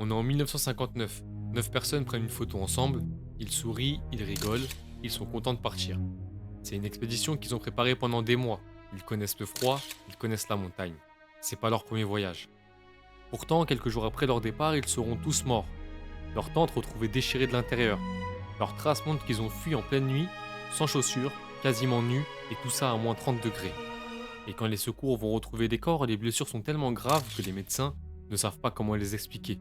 On est en 1959. 9 personnes prennent une photo ensemble, ils sourient, ils rigolent, ils sont contents de partir. C'est une expédition qu'ils ont préparée pendant des mois. Ils connaissent le froid, ils connaissent la montagne. C'est pas leur premier voyage. Pourtant, quelques jours après leur départ, ils seront tous morts. Leurs tentes retrouvées déchirées de l'intérieur. Leurs traces montrent qu'ils ont fui en pleine nuit, sans chaussures, quasiment nus, et tout ça à moins 30 degrés. Et quand les secours vont retrouver les corps, les blessures sont tellement graves que les médecins ne savent pas comment les expliquer.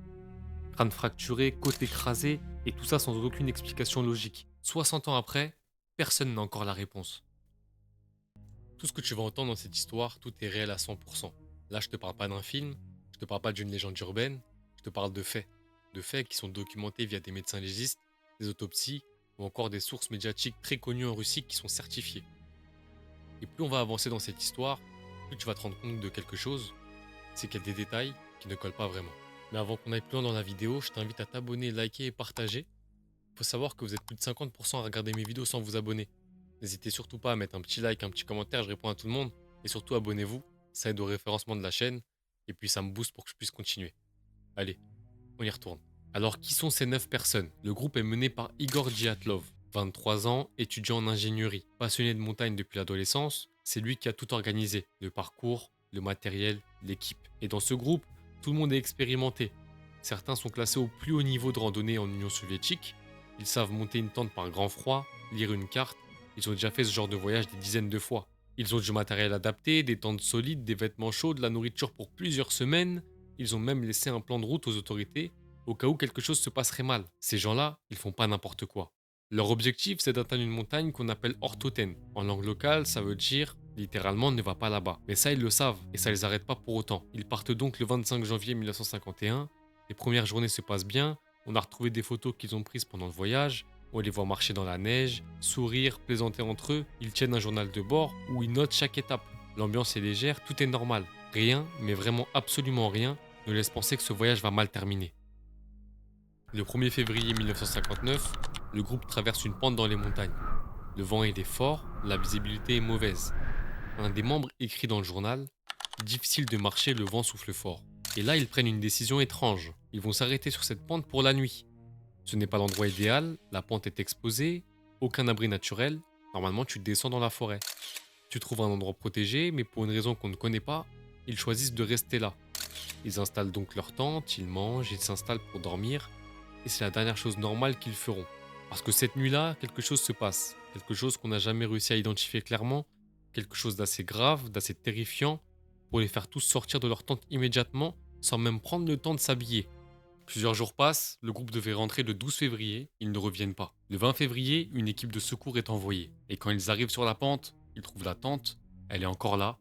Crâne fracturé, côte écrasée, et tout ça sans aucune explication logique. 60 ans après, personne n'a encore la réponse. Tout ce que tu vas entendre dans cette histoire, tout est réel à 100%. Là, je te parle pas d'un film, je te parle pas d'une légende urbaine, je te parle de faits. De faits qui sont documentés via des médecins légistes, des autopsies, ou encore des sources médiatiques très connues en Russie qui sont certifiées. Et plus on va avancer dans cette histoire, plus tu vas te rendre compte de quelque chose, c'est qu'il y a des détails qui ne collent pas vraiment. Mais avant qu'on aille plus loin dans la vidéo, je t'invite à t'abonner, liker et partager. Faut savoir que vous êtes plus de 50% à regarder mes vidéos sans vous abonner. N'hésitez surtout pas à mettre un petit like, un petit commentaire, je réponds à tout le monde. Et surtout abonnez-vous, ça aide au référencement de la chaîne. Et puis ça me booste pour que je puisse continuer. Allez, on y retourne. Alors qui sont ces 9 personnes? Le groupe est mené par Igor Dyatlov, 23 ans, étudiant en ingénierie, passionné de montagne depuis l'adolescence. C'est lui qui a tout organisé, le parcours, le matériel, l'équipe. Et dans ce groupe, tout le monde est expérimenté. Certains sont classés au plus haut niveau de randonnée en Union soviétique. Ils savent monter une tente par grand froid, lire une carte. Ils ont déjà fait ce genre de voyage des dizaines de fois. Ils ont du matériel adapté, des tentes solides, des vêtements chauds, de la nourriture pour plusieurs semaines. Ils ont même laissé un plan de route aux autorités au cas où quelque chose se passerait mal. Ces gens-là, ils font pas n'importe quoi. Leur objectif, c'est d'atteindre une montagne qu'on appelle Ortoten. En langue locale, ça veut dire littéralement ne va pas là-bas. Mais ça, ils le savent et ça les arrête pas pour autant. Ils partent donc le 25 janvier 1951. Les premières journées se passent bien. On a retrouvé des photos qu'ils ont prises pendant le voyage. On les voit marcher dans la neige, sourire, plaisanter entre eux. Ils tiennent un journal de bord où ils notent chaque étape. L'ambiance est légère, tout est normal. Rien, mais vraiment absolument rien, ne laisse penser que ce voyage va mal terminer. Le 1er février 1959, le groupe traverse une pente dans les montagnes. Le vent il est fort, la visibilité est mauvaise. Un des membres écrit dans le journal: difficile de marcher, le vent souffle fort. Et là, ils prennent une décision étrange. Ils vont s'arrêter sur cette pente pour la nuit. Ce n'est pas l'endroit idéal, la pente est exposée, aucun abri naturel. Normalement, tu descends dans la forêt. Tu trouves un endroit protégé, mais pour une raison qu'on ne connaît pas, ils choisissent de rester là. Ils installent donc leur tente, ils mangent, ils s'installent pour dormir, et c'est la dernière chose normale qu'ils feront. Parce que cette nuit-là, quelque chose se passe, quelque chose qu'on n'a jamais réussi à identifier clairement, quelque chose d'assez grave, d'assez terrifiant, pour les faire tous sortir de leur tente immédiatement, sans même prendre le temps de s'habiller. Plusieurs jours passent, le groupe devait rentrer le 12 février, ils ne reviennent pas. Le 20 février, une équipe de secours est envoyée, et quand ils arrivent sur la pente, ils trouvent la tente, elle est encore là,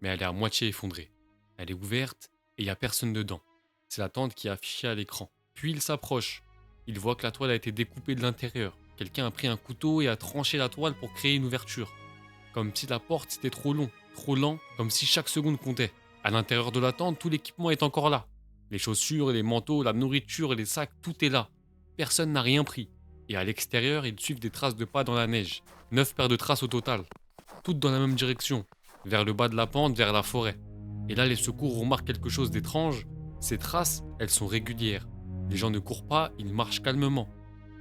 mais elle est à moitié effondrée. Elle est ouverte, et il n'y a personne dedans. C'est la tente qui est affichée à l'écran. Puis ils s'approchent. Ils voient que la toile a été découpée de l'intérieur. Quelqu'un a pris un couteau et a tranché la toile pour créer une ouverture. Comme si la porte c'était trop long, trop lent, comme si chaque seconde comptait. À l'intérieur de la tente, tout l'équipement est encore là. Les chaussures, les manteaux, la nourriture et les sacs, tout est là. Personne n'a rien pris. Et à l'extérieur, ils suivent des traces de pas dans la neige. 9 paires de traces au total. Toutes dans la même direction. Vers le bas de la pente, vers la forêt. Et là, les secours remarquent quelque chose d'étrange. Ces traces, elles sont régulières. Les gens ne courent pas, ils marchent calmement.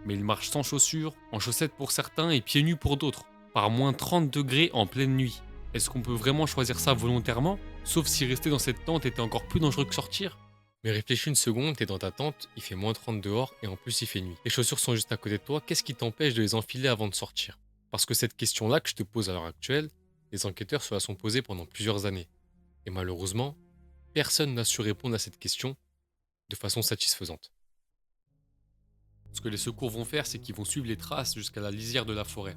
Mais ils marchent sans chaussures, en chaussettes pour certains et pieds nus pour d'autres. Par moins 30 degrés en pleine nuit. Est-ce qu'on peut vraiment choisir ça volontairement? Sauf si rester dans cette tente était encore plus dangereux que sortir? Mais réfléchis une seconde, t'es dans ta tente, il fait moins 30 dehors et en plus il fait nuit. Les chaussures sont juste à côté de toi, qu'est-ce qui t'empêche de les enfiler avant de sortir? Parce que cette question-là que je te pose à l'heure actuelle, les enquêteurs se la sont posée pendant plusieurs années. Et malheureusement, personne n'a su répondre à cette question de façon satisfaisante. Ce que les secours vont faire, c'est qu'ils vont suivre les traces jusqu'à la lisière de la forêt.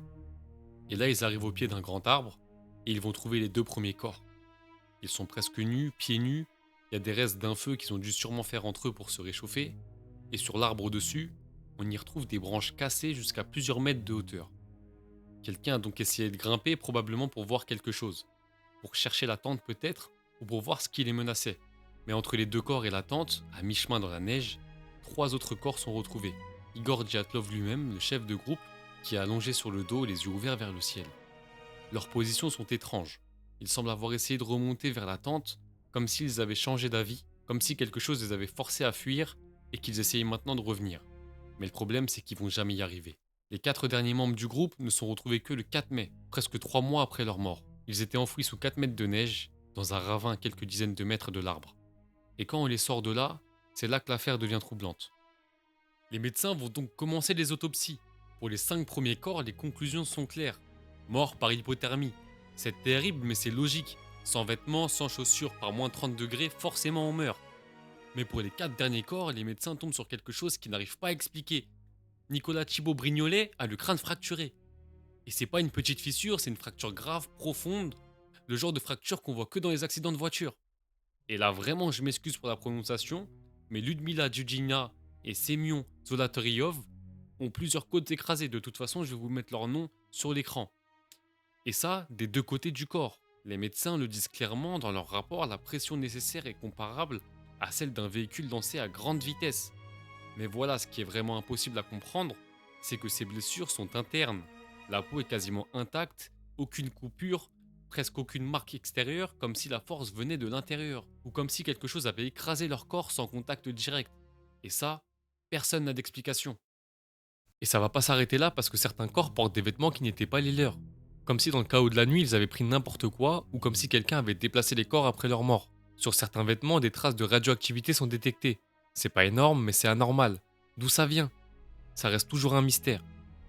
Et là, ils arrivent au pied d'un grand arbre et ils vont trouver les 2 premiers corps. Ils sont presque nus, pieds nus, il y a des restes d'un feu qu'ils ont dû sûrement faire entre eux pour se réchauffer, et sur l'arbre au-dessus, on y retrouve des branches cassées jusqu'à plusieurs mètres de hauteur. Quelqu'un a donc essayé de grimper, probablement pour voir quelque chose, pour chercher la tente peut-être, ou pour voir ce qui les menaçait. Mais entre les 2 corps et la tente, à mi-chemin dans la neige, 3 autres corps sont retrouvés. Igor Dyatlov lui-même, le chef de groupe, qui est allongé sur le dos, les yeux ouverts vers le ciel. Leurs positions sont étranges. Ils semblent avoir essayé de remonter vers la tente, comme s'ils avaient changé d'avis, comme si quelque chose les avait forcés à fuir, et qu'ils essayent maintenant de revenir. Mais le problème, c'est qu'ils vont jamais y arriver. Les 4 derniers membres du groupe ne sont retrouvés que le 4 mai, presque 3 mois après leur mort. Ils étaient enfouis sous 4 mètres de neige, dans un ravin à quelques dizaines de mètres de l'arbre. Et quand on les sort de là, c'est là que l'affaire devient troublante. Les médecins vont donc commencer les autopsies. Pour les 5 premiers corps, les conclusions sont claires. Mort par hypothermie. C'est terrible, mais c'est logique. Sans vêtements, sans chaussures, par moins 30 degrés, forcément on meurt. Mais pour les 4 derniers corps, les médecins tombent sur quelque chose qu'ils n'arrivent pas à expliquer. Nicolas Thibault-Brignolet a le crâne fracturé. Et c'est pas une petite fissure, c'est une fracture grave, profonde, le genre de fracture qu'on voit que dans les accidents de voiture. Et là vraiment, je m'excuse pour la prononciation, mais Ludmila Djudjina et Semyon Zolotaryov ont plusieurs côtes écrasées. De toute façon, je vais vous mettre leur nom sur l'écran. Et ça, des deux côtés du corps. Les médecins le disent clairement dans leur rapport, la pression nécessaire est comparable à celle d'un véhicule lancé à grande vitesse. Mais voilà, ce qui est vraiment impossible à comprendre, c'est que ces blessures sont internes. La peau est quasiment intacte, aucune coupure, presque aucune marque extérieure, comme si la force venait de l'intérieur, ou comme si quelque chose avait écrasé leur corps sans contact direct. Et ça, personne n'a d'explication. Et ça va pas s'arrêter là parce que certains corps portent des vêtements qui n'étaient pas les leurs. Comme si dans le chaos de la nuit, ils avaient pris n'importe quoi, ou comme si quelqu'un avait déplacé les corps après leur mort. Sur certains vêtements, des traces de radioactivité sont détectées. C'est pas énorme, mais c'est anormal. D'où ça vient? Ça reste toujours un mystère.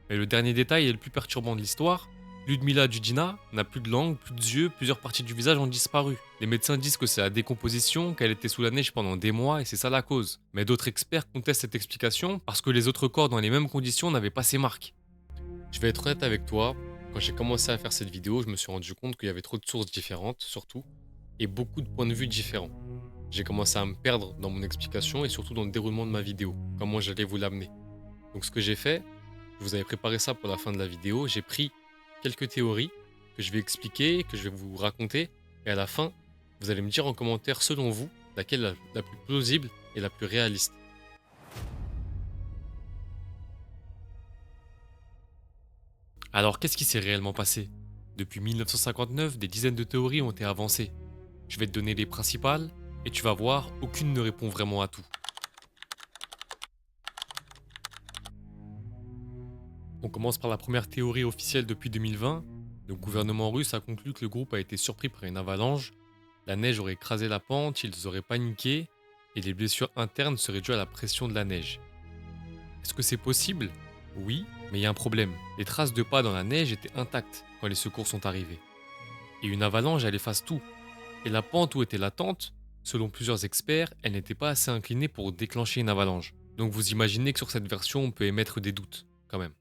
Mais le dernier détail est le plus perturbant de l'histoire. Ludmila Djudjina n'a plus de langue, plus de yeux, plusieurs parties du visage ont disparu. Les médecins disent que c'est la décomposition, qu'elle était sous la neige pendant des mois et c'est ça la cause. Mais d'autres experts contestent cette explication parce que les autres corps dans les mêmes conditions n'avaient pas ces marques. Je vais être honnête avec toi, quand j'ai commencé à faire cette vidéo, je me suis rendu compte qu'il y avait trop de sources différentes, surtout, et beaucoup de points de vue différents. J'ai commencé à me perdre dans mon explication et surtout dans le déroulement de ma vidéo, comment j'allais vous l'amener. Donc ce que j'ai fait, je vous avais préparé ça pour la fin de la vidéo, j'ai pris quelques théories que je vais expliquer, que je vais vous raconter, et à la fin, vous allez me dire en commentaire selon vous, laquelle est la plus plausible et la plus réaliste. Alors qu'est-ce qui s'est réellement passé? Depuis 1959, des dizaines de théories ont été avancées. Je vais te donner les principales, et tu vas voir, aucune ne répond vraiment à tout. On commence par la première théorie officielle depuis 2020. Le gouvernement russe a conclu que le groupe a été surpris par une avalanche. La neige aurait écrasé la pente, ils auraient paniqué, et les blessures internes seraient dues à la pression de la neige. Est-ce que c'est possible? Oui, mais il y a un problème. Les traces de pas dans la neige étaient intactes quand les secours sont arrivés. Et une avalanche, elle efface tout. Et la pente où était la tente, selon plusieurs experts, elle n'était pas assez inclinée pour déclencher une avalanche. Donc vous imaginez que sur cette version, on peut émettre des doutes, quand même.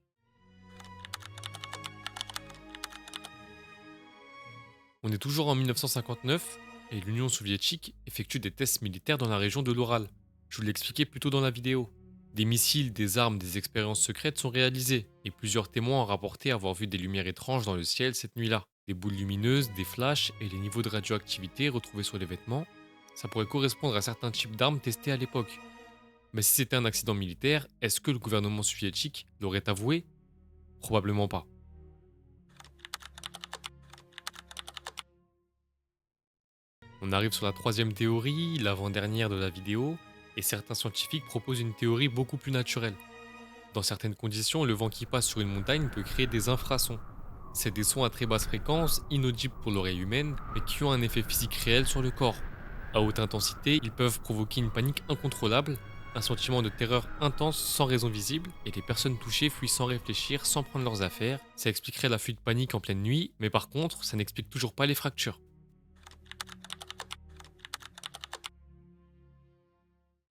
On est toujours en 1959 et l'Union soviétique effectue des tests militaires dans la région de l'Oural. Je vous l'ai expliqué plus tôt dans la vidéo. Des missiles, des armes, des expériences secrètes sont réalisées et plusieurs témoins ont rapporté avoir vu des lumières étranges dans le ciel cette nuit-là. Des boules lumineuses, des flashs et les niveaux de radioactivité retrouvés sur les vêtements, ça pourrait correspondre à certains types d'armes testés à l'époque. Mais si c'était un accident militaire, est-ce que le gouvernement soviétique l'aurait avoué? Probablement pas. On arrive sur la troisième théorie, l'avant-dernière de la vidéo, et certains scientifiques proposent une théorie beaucoup plus naturelle. Dans certaines conditions, le vent qui passe sur une montagne peut créer des infrasons. C'est des sons à très basse fréquence, inaudibles pour l'oreille humaine, mais qui ont un effet physique réel sur le corps. À haute intensité, ils peuvent provoquer une panique incontrôlable, un sentiment de terreur intense sans raison visible, et les personnes touchées fuient sans réfléchir, sans prendre leurs affaires. Ça expliquerait la fuite panique en pleine nuit, mais par contre, ça n'explique toujours pas les fractures.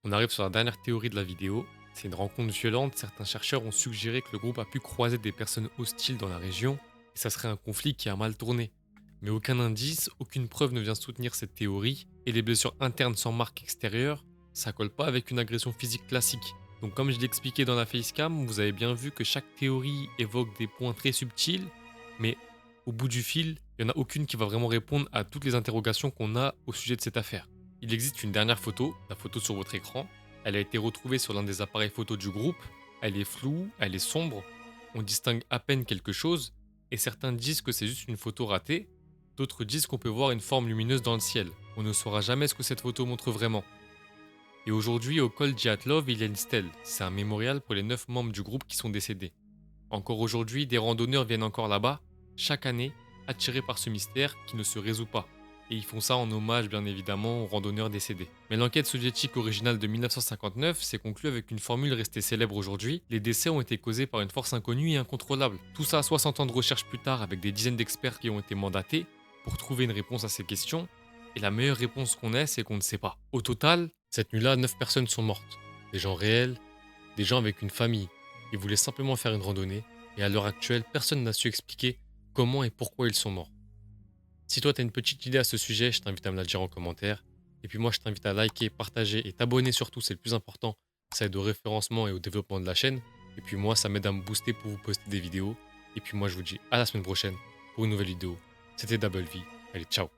On arrive sur la dernière théorie de la vidéo. C'est une rencontre violente, certains chercheurs ont suggéré que le groupe a pu croiser des personnes hostiles dans la région, et ça serait un conflit qui a mal tourné. Mais aucun indice, aucune preuve ne vient soutenir cette théorie, et les blessures internes sans marque extérieure, ça colle pas avec une agression physique classique. Donc comme je l'ai expliqué dans la facecam, vous avez bien vu que chaque théorie évoque des points très subtils, mais au bout du fil, il n'y en a aucune qui va vraiment répondre à toutes les interrogations qu'on a au sujet de cette affaire. Il existe une dernière photo, la photo sur votre écran. Elle a été retrouvée sur l'un des appareils photo du groupe. Elle est floue, elle est sombre. On distingue à peine quelque chose. Et certains disent que c'est juste une photo ratée. D'autres disent qu'on peut voir une forme lumineuse dans le ciel. On ne saura jamais ce que cette photo montre vraiment. Et aujourd'hui, au col Djatlov, il y a une stèle. C'est un mémorial pour les 9 membres du groupe qui sont décédés. Encore aujourd'hui, des randonneurs viennent encore là-bas, chaque année, attirés par ce mystère qui ne se résout pas. Et ils font ça en hommage, bien évidemment, aux randonneurs décédés. Mais l'enquête soviétique originale de 1959 s'est conclue avec une formule restée célèbre aujourd'hui. Les décès ont été causés par une force inconnue et incontrôlable. Tout ça 60 ans de recherche plus tard avec des dizaines d'experts qui ont été mandatés pour trouver une réponse à ces questions. Et la meilleure réponse qu'on ait, c'est qu'on ne sait pas. Au total, cette nuit-là, 9 personnes sont mortes. Des gens réels, des gens avec une famille. Ils voulaient simplement faire une randonnée, et à l'heure actuelle, personne n'a su expliquer comment et pourquoi ils sont morts. Si toi, tu as une petite idée à ce sujet, je t'invite à me la dire en commentaire. Et puis moi, je t'invite à liker, partager et t'abonner surtout, c'est le plus important. Ça aide au référencement et au développement de la chaîne. Et puis moi, ça m'aide à me booster pour vous poster des vidéos. Et puis moi, je vous dis à la semaine prochaine pour une nouvelle vidéo. C'était Double V. Allez, ciao.